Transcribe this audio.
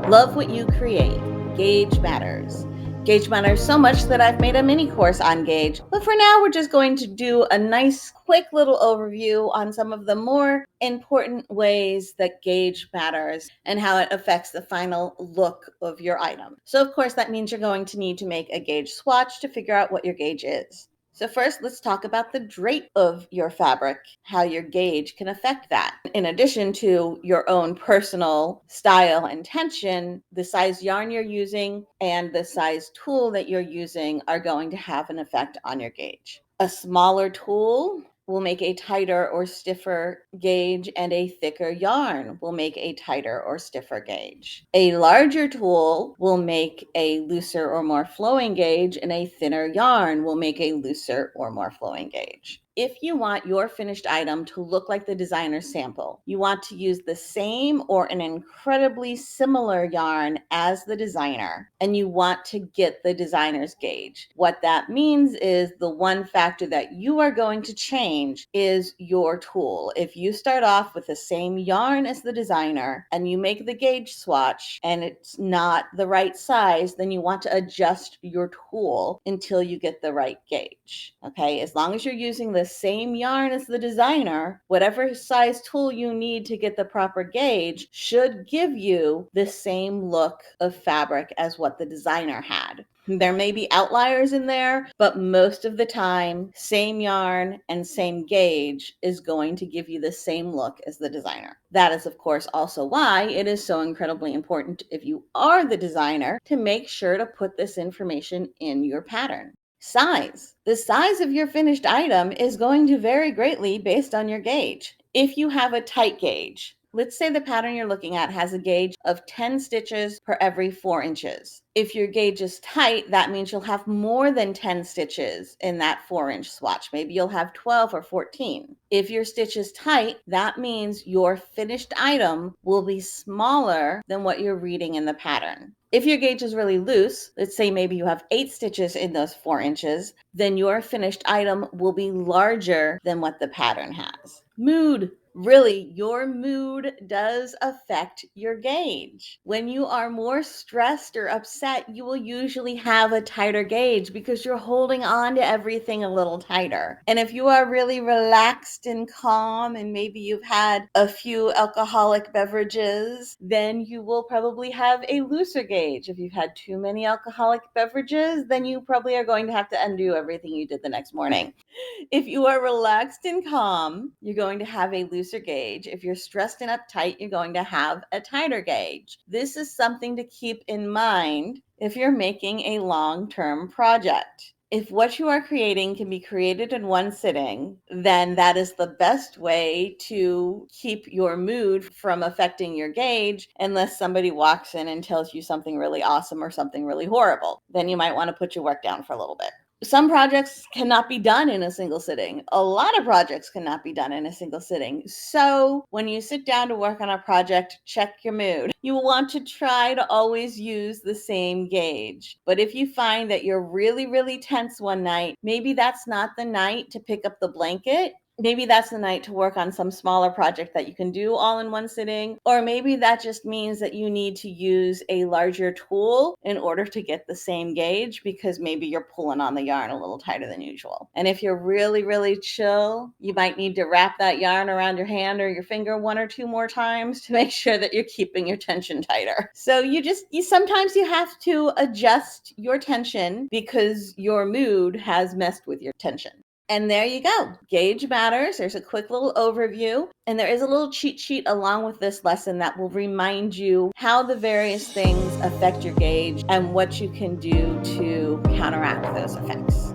Love what you create. Gauge matters. Gauge matters so much that I've made a mini course on gauge, but for now we're just going to do a nice quick little overview on some of the more important ways that gauge matters and how it affects the final look of your item. So of course that means you're going to need to make a gauge swatch to figure out what your gauge is. So first, let's talk about the drape of your fabric, how your gauge can affect that. In addition to your own personal style and tension, the size yarn you're using and the size tool that you're using are going to have an effect on your gauge. A smaller tool will make a tighter or stiffer gauge, and a thicker yarn will make a tighter or stiffer gauge. A larger tool will make a looser or more flowing gauge, and a thinner yarn will make a looser or more flowing gauge. If you want your finished item to look like the designer's sample, you want to use the same or an incredibly similar yarn as the designer, and you want to get the designer's gauge. What that means is the one factor that you are going to change is your tool. If you start off with the same yarn as the designer and you make the gauge swatch and it's not the right size, then you want to adjust your tool until you get the right gauge. Okay, as long as you're using the same yarn as the designer, whatever size tool you need to get the proper gauge should give you the same look of fabric as what the designer had. There may be outliers in there, but most of the time, same yarn and same gauge is going to give you the same look as the designer. That is, of course, also why it is so incredibly important, if you are the designer, to make sure to put this information in your pattern. Size. The size of your finished item is going to vary greatly based on your gauge. If you have a tight gauge, let's say the pattern you're looking at has a gauge of 10 stitches per every 4 inches. If your gauge is tight, that means you'll have more than 10 stitches in that 4-inch swatch. Maybe you'll have 12 or 14. If your stitch is tight, that means your finished item will be smaller than what you're reading in the pattern. If your gauge is really loose, let's say maybe you have 8 stitches in those 4 inches, then your finished item will be larger than what the pattern has. Mood. Really, your mood does affect your gauge. When you are more stressed or upset, you will usually have a tighter gauge because you're holding on to everything a little tighter. And if you are really relaxed and calm, and maybe you've had a few alcoholic beverages, then you will probably have a looser gauge. If you've had too many alcoholic beverages, then you probably are going to have to undo everything you did the next morning. If you are relaxed and calm, you're going to have a looser gauge. If you're stressed and uptight, you're going to have a tighter gauge. This is something to keep in mind if you're making a long-term project. If what you are creating can be created in one sitting, then that is the best way to keep your mood from affecting your gauge, unless somebody walks in and tells you something really awesome or something really horrible. Then you might want to put your work down for a little bit. Some projects cannot be done in a single sitting. A lot of projects cannot be done in a single sitting. So when you sit down to work on a project, check your mood. You will want to try to always use the same gauge. But if you find that you're really, really tense one night, maybe that's not the night to pick up the blanket. Maybe that's the night to work on some smaller project that you can do all in one sitting. Or maybe that just means that you need to use a larger tool in order to get the same gauge, because maybe you're pulling on the yarn a little tighter than usual. And if you're really, really chill, you might need to wrap that yarn around your hand or your finger 1 or 2 more times to make sure that you're keeping your tension tighter. So sometimes you have to adjust your tension because your mood has messed with your tension. And there you go. Gauge matters. There's a quick little overview. And there is a little cheat sheet along with this lesson that will remind you how the various things affect your gauge and what you can do to counteract those effects.